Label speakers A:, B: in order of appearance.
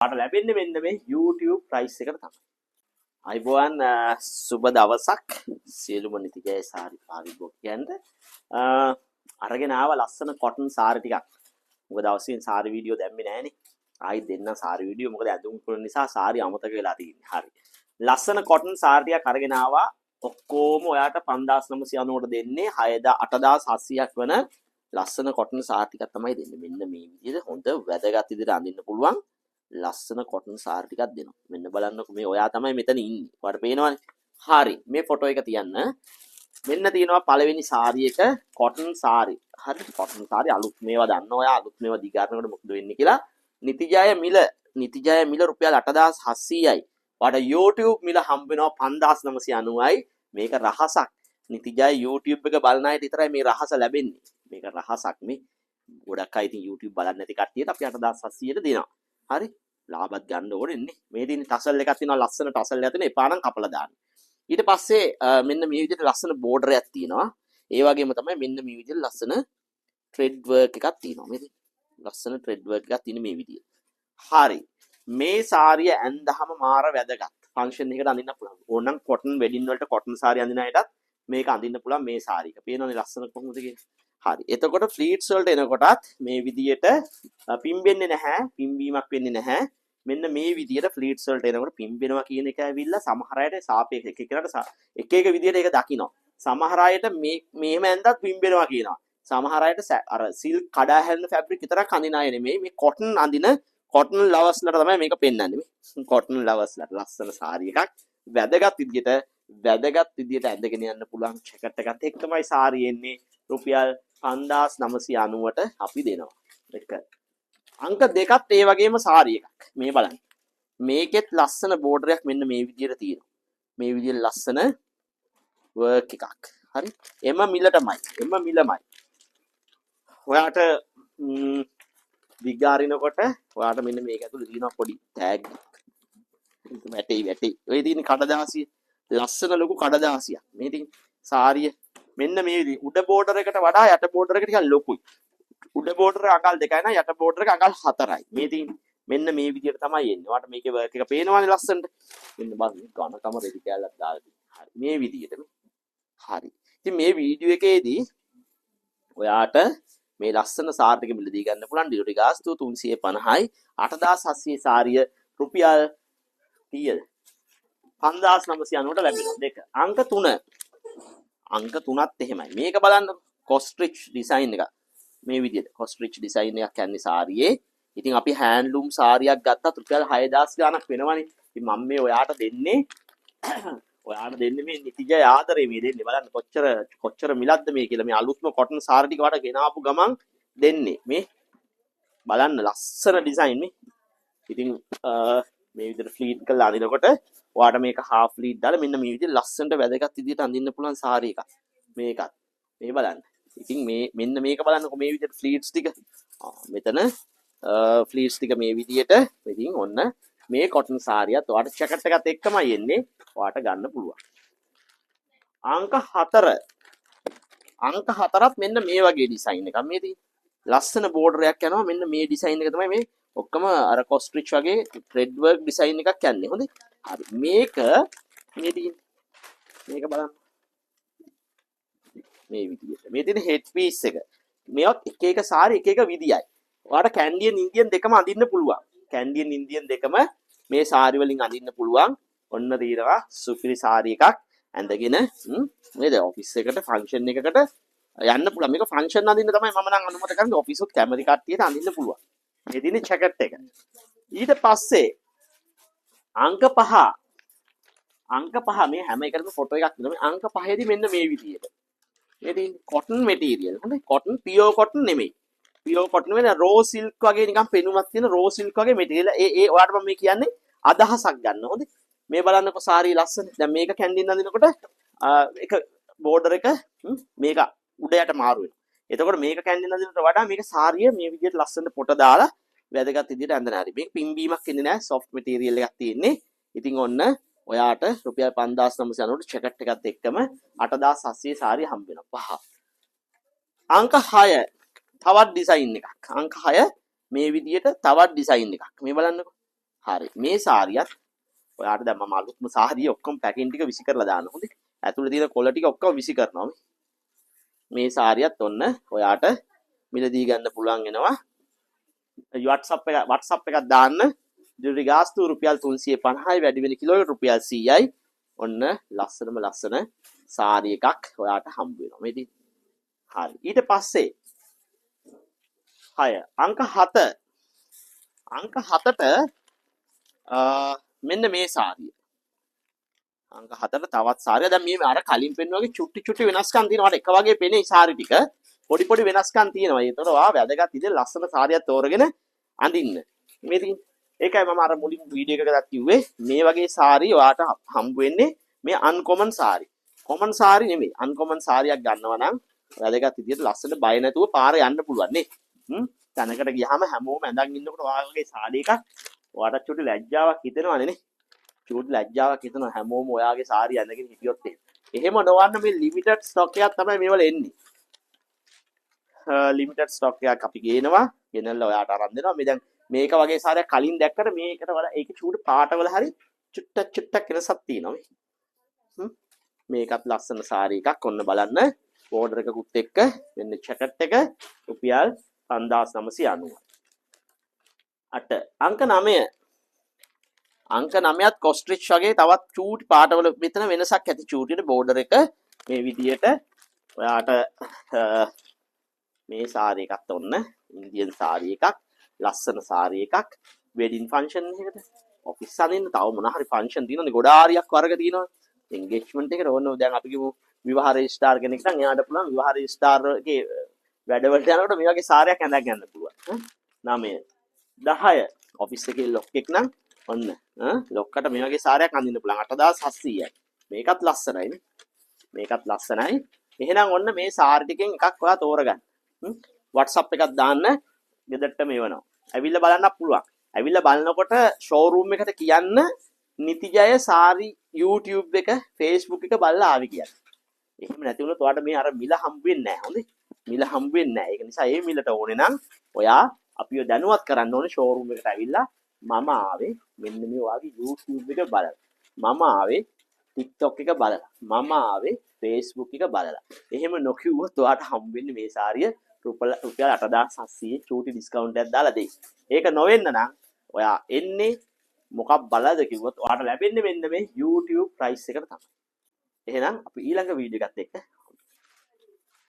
A: පාට ලැබෙන්නේ මෙන්න මේ YouTube price එකට තමයි. අයිබෝන් සුබ දවසක් සියලුම නිතිජය සාරි පාරිභෝගිකයන්ට අරගෙන ආව ලස්සන කොටන් සාරි ටිකක්. මොකද දවසින් සාරි වීඩියෝ දැම්මේ නැහනේ. ආයි දෙන්න සාරි වීඩියෝ මොකද ඇඳුම් කරන නිසා සාරි අමතක වෙලා තියෙන්නේ. හරි. ලස්සන කොටන් සාරි ටිකක් අරගෙන ආවා. ඔක්කොම ඔයාට 5990ට දෙන්නේ 8700ක් වන ලස්සන කොටන් සාරි ටිකක් තමයි දෙන්නේ. මෙන්න මේ විදිහට හොඳ වැදගත් විදිහට අඳින්න පුළුවන්. ලස්සන කොටන් සාරි ටිකක් දෙනවා. මෙන්න බලන්නකො මේ ඔයා තමයි මෙතන ඉන්නේ. ඔයාලට පේනවනේ. හරි. මේ ෆොටෝ එක තියන්න. මෙන්න තියෙනවා පළවෙනි සාරි එක කොටන් සාරි. හරි. කොටන් සාරි අලුත් මේවා දන්න ඔයා අලුත් මේවා දිගාරනකොට මොකද වෙන්නේ කියලා. නිතිජය මිල රුපියල් 8700යි. ඔයාලට YouTube මිල හම්බ වෙනවා 5990යි. මේක රහසක්. නිතිජය YouTube එක බලන අයට විතරයි මේ රහස ලැබෙන්නේ. මේක රහසක් මේ. ගොඩක් අය ඉතින් YouTube බලන්නේ නැති කට්ටියට අපි 8700ට දෙනවා. හරි ලාභත් ගන්න ඕනේ මේ තියෙන ටසල් එකක් තියෙනවා ලස්සන ටසල් එකක් තියෙනවා එපා නම් කපලා දාන්න ඊට පස්සේ මෙන්න මේ විදිහට ලස්සන බෝඩර් එකක් තියෙනවා ඒ වගේම තමයි මෙන්න මේ විදිහට ලස්සන ට්‍රෙඩ් වර්ක් එකක් තියෙනවා මේ ලස්සන ට්‍රෙඩ් වර්ක් එකක් තියෙන මේ විදිහට හරි මේ සාරිය ඇඳහම මාර වැදගත් ෆන්ක්ෂන් එකකට අඳින්න පුළුවන් ඕනනම් කොටන් වෙඩින් වලට කොටන් සාරිය අඳින අයටත් මේක අඳින්න පුළුවන් මේ සාරියක පේනවනේ ලස්සන කොහොමද කියලා හරි එතකොට ෆ්ලීට්ස් වලට එනකොටත් මේ විදියට පිම්බෙන්නේ නැහැ පිම්බීමක් වෙන්නේ නැහැ මෙන්න මේ විදියට ෆ්ලීට්ස් වලට එනකොට පිම්බෙනවා කියන එක ඇවිල්ලා සමහර අයට සාපේක්ෂ එක එක විදියට ඒක දකින්න සමහර අයට මේම ඇඳත් පිම්බෙනවා කියනවා සමහර අයට අර සිල්ක් කඩා හැලෙන ෆැබ්‍රික් විතරක් අඳින අය නෙමෙයි මේ කොටන් අඳින කොටන් ලවර්ස්ලට තමයි මේක පෙන්වන්නේ මේ කොටන් ලවර්ස්ලට ලස්සන සාරි එකක් වැදගත් විදියට ඇඳගෙන යන්න පුළුවන් ජැකට් එකත් එක්කමයි සාරි එන්නේ රුපියල් 5990ට අපි දෙනවා. එක අංක දෙකත් ඒ වගේම සාරි එකක්. මේ බලන්න. මේකෙත් ලස්සන බෝඩර් එකක් මෙන්න මේ විදිහට තියෙනවා. මේ විදිහට ලස්සන වර්ක් එකක්. හරි. එම මිලමයි. ඔයාට විගාරිනකොට ඔයාට මෙන්න මේක ඇතුළේ තියෙනවා පොඩි ටැග්. වැටේ. ඔය තියෙන කඩදාසිය ලස්සන ලොකු කඩදාසියක්. මේ තියෙන සාරිය මෙන්න මේ විදිහ උඩ බෝඩර් එකට වඩා යට බෝඩර් එක ටිකක් ලොකුයි. උඩ බෝඩර් එක අඟල් 2යි නම් යට බෝඩර් එක අඟල් 4යි. මේ තියෙන්නේ මෙන්න මේ විදිහට තමයි එන්නේ. ඔයාලට මේකේ වර්ක් එක පේනවනේ ලස්සනට. මෙන්න බලන්න ඝනකම රෙදි කැලක් දාලා තියෙනවා. හරි. මේ විදිහට. හරි. ඉතින් මේ වීඩියෝ එකේදී ඔයාට මේ ලස්සන සාරි ටික මිලදී ගන්න පුළුවන්. ඩිලිවරි ගාස්තුව 350යි. 8700 සාරිය රුපියල් 30ද 5990ට ලැබෙනවා. දෙක. අංක 3ත් එහෙමයි. මේක බලන්න කොස්ට්‍රිච් ඩිසයින් එක. මේ විදිහට කොස්ට්‍රිච් ඩිසයින් එකක් යන්නේ සාරියේ. ඉතින් අපි හෑන්ඩ්ලූම් සාරියක් ගත්තත් රුපියල් 6000 ගාණක් වෙනවනේ. ඉතින් මම මේ ඔයාට දෙන්නේ මේ නිතිජය ආදරේ මේ දෙන්නේ. බලන්න කොච්චර මිලක්ද මේ කියලා. මේ අලුත්ම කොටන් සාරි ටික වඩ ගෙනාපු ගමන් දෙන්නේ. මේ බලන්න ලස්සන ඩිසයින් මේ. ඉතින් මේ විදිහට ෆ්ලීට් කරලා අඳිනකොට ඔයාට මේක හාෆ් ෆ්ලීට් දාලා මෙන්න මේ විදිහට ලස්සනට වැදගත් විදිහට අඳින්න පුළුවන් සාරි එකක්. මේකත්. මේ බලන්න. ඉතින් මෙන්න මේක බලන්නකො මේ විදිහට ෆ්ලීට්ස් ටික. මෙතන ෆ්ලීට්ස් ටික මේ විදිහට. ඉතින් ඔන්න මේ කොටන් සාරියත් ඔයාට ජැකට් එකත් එක්කමයි එන්නේ. ඔයාට ගන්න පුළුවන්. අංක 4ත් මෙන්න මේ වගේ ඩිසයින් එකක්. මේ තියෙන්නේ. ලස්සන බෝඩර් එකක් යනවා. මෙන්න මේ ඩිසයින් එක තමයි මේ ඔක්කොම අර කොස්ට්‍රිච් වගේ ට්‍රෙඩ් වර්ක් ඩිසයින් එකක් යන්නේ. හොඳයි. හරි. මේක බලන්න. මේ විදිහට. මේ තියෙන හෙඩ් පීස් එක. මේවත් එක සාරි එක විදියයි. ඔයාලට කැන්ඩියන් ඉන්දියන් දෙකම අඳින්න පුළුවන්. කැන්ඩියන් ඉන්දියන් දෙකම මේ සාරි වලින් අඳින්න පුළුවන්. ඔන්න තියෙනවා සුපිරි සාරි එකක් ඇඳගෙන නේද ඔෆිස් එකට ෆන්ක්ෂන් එකකට යන්න පුළුවන්. මේක ෆන්ක්ෂන් අඳින්න තමයි මම නම් අනුමත කරන්නේ. ඔෆිස් උත් කැමති කට්ටියට අඳින්න පුළුවන්. මේ තියෙන ජැකට් එක. ඊට පස්සේ අංක 5 මේ හැම එකකටම ෆොටෝ එකක් තියෙනවා. මේ අංක 5ේදී මෙන්න මේ විදියට. මේ තියෙන කොටන් මැටීරියල්. හොඳයි. කොටන් පියෝ කොටන් නෙමෙයි. පියෝ කොටන් වෙන රෝ සිල්ක් වගේ නිකන් පෙනුමක් තියෙන රෝ සිල්ක් වගේ මැටීරියල්. ඒ ඔයාලට මම මේ කියන්නේ අදහසක් ගන්න. හොඳයි. මේ බලන්නකො සාරි ලස්සන. දැන් මේක කැන්ඩින් අඳිනකොට එක බෝඩර් එක මේක උඩයට මාරු වෙනවා. එතකොට මේක කැන්ඩින් අඳිනට වඩා මේක සාරිය මේ විදිහට ලස්සන පොට දාලා වැදගත් විදිහට ඇඳන හරි. මේක පිම්බීමක් ඉන්නේ නැහැ. සොෆ්ට් මැටීරියල් එකක් තියෙන්නේ. ඉතින් ඔන්න ඔයාට රුපියල් 5990ට ජැකට් එකත් එක්කම 8700 සාරිය හම්බ වෙනවා. අංක 6 තවත් ඩිසයින් එකක්. අංක 6 මේ විදිහට තවත් ඩිසයින් එකක්. මේ බලන්නකෝ. හරි. මේ සාරියත් ඔයාට දැන් මම අලුත්ම සාරිය ඔක්කොම පැකින් ටික විසි කරලා දාන්න. හොඳේ. ඇතුලේ තියෙන කොළ ටික ඔක්කොම විසි කරනවා. මේ සාරියත් ඔන්න ඔයාට මිලදී ගන්න පුළුවන් වෙනවා. WhatsApp එකක් දාන්න. ඩිලිවරි ගාස්තු රුපියල් 350යි වැඩි වෙන කිලෝ රුපියල් 100යි. ඔන්න ලස්සන සාරි එකක් ඔයාට හම්බ වෙනවා. මේ ඉතින් හරි. ඊට පස්සේ 6 අංක 7 අංක 7ට මෙන්න මේ සාරිය. අංක 7ට තවත් සාරිය. දැන් මේ අර කලින් පෙන්වුවාගේ චුට්ටි වෙනස්කම් තියෙනවා. එක වගේ පෙනේ සාරි ටික. පොඩි වෙනස්කම් තියෙනවා. ඒතකොට ඔයා වැදගත් ඉතින් ලස්සන සාරියක් තෝරගෙන අඳින්න. මේ ඉතින් ඒකයි මම අර මුලින් වීඩියෝ එකකටත් කිව්වේ මේ වගේ සාරි ඔයාට හම්බ වෙන්නේ මේ අන්කොමන් සාරි. කොමන් සාරි නෙමෙයි. අන්කොමන් සාරියක් ගන්නවා නම් වැදගත් විදියට ලස්සන බය නැතුව පාරේ යන්න පුළුවන් නේ. තැනකට ගියාම හැමෝම ඇඳන් ඉන්නකොට ඔයාගේ සාරි එකක් ඔයාට චුටි ලැජ්ජාවක් හිතෙනවනේ නේ. චුටි ලැජ්ජාවක් හිතෙනවා හැමෝම ඔයාගේ සාරි ඇඳගෙන හිටියොත් එහෙම නොවන්න මේ ලිමිටඩ් ස්ටොක් එකක් තමයි මේවල එන්නේ. ලිමිටඩ් ස්ටොක් එකක් අපි ගේනවා. ගෙනල්ලා ඔයාට අරන් දෙනවා. මේ දැන් මේක වගේ සාරියක් කලින් දැක්කට මේකට වඩා ඒකේ චූටි පාටවල හරි චුට්ටක් වෙනසක් තියෙනවා මේ. මේකත් ලස්සන සාරි එකක් ඔන්න බලන්න. බෝඩර් එකකුත් එක්ක මෙන්න ජැකට් එක රුපියල් 5990. 8 අංක 9 අංක 9ත් කොස්ට්‍රිච් වගේ තවත් චූටි පාටවල මෙතන වෙනසක් ඇති චූටියට බෝඩර් එක මේ විදියට ඔයාට මේ සාරි එකත් ඔන්න ඉන්දියන් සාරි එකක් ලස්සන සාරි එකක් වෙඩින් ෆන්ක්ෂන් එකකට ඔෆිස් අදින්න තව මොන හරි ෆන්ක්ෂන් තියෙනවනේ ගොඩාරියක් වර්ග තියෙනවා එන්ගේජ්මන්ට් එකට ඕන දැන් අපි කිව්ව විවාහ රෙජිස්ටාර් කෙනෙක් නම් එයාට පුළුවන් විවාහ රෙජිස්ටාර් එකේ වැඩවලට යනකොට මේ වගේ සාරියක් ඇඳ ගන්න පුළුවන් 9 10 ඔෆිස් එකේ ලොක් එක නම් ඔන්න ලොක්කට මේ වගේ සාරියක් අඳින්න පුළුවන් 8700යි මේකත් ලස්සනයි නේ මේකත් ලස්සනයි එහෙනම් ඔන්න මේ සාරි ටිකෙන් එකක් ඔයා තෝරගන්න WhatsApp එකක් දාන්න ගෙදරට මේවනවා ඇවිල්ලා බලන්නත් පුළුවන් ඇවිල්ලා බලනකොට ෂෝරූම් එකට කියන්න නිතිජය සාරි YouTube එක Facebook එක බලලා ආවි කියන්නේ. එහෙම නැති වුණොත් ඔයාලට මේ අර මිල හම්බ වෙන්නේ නැහැ. හොඳේ. මිල හම්බ වෙන්නේ නැහැ. ඒක නිසා මේ මිලට ඕනේ නම් ඔයා අපිව දැනුවත් කරන්න ඕනේ ෂෝරූම් එකට ඇවිල්ලා මම ආවේ මෙන්න මේ ඔයාගේ YouTube එක බලලා. මම ආවේ TikTok එක බලලා. මම ආවේ Facebook එක බලලා. එහෙම නොකියුවොත් ඔයාට හම්බ වෙන්නේ මේ සාරිය රුපියල් 8700 චූටි ඩිස්කවුන්ට් එකක් දාලා දෙයි. ඒක නොවෙන්න නම් ඔයා එන්නේ මොකක් බලද කිව්වොත් ඔයාට ලැබෙන්නේ මෙන්න මේ YouTube price එකට තමයි. එහෙනම් අපි ඊළඟ වීඩියෝ එකත් එක්ක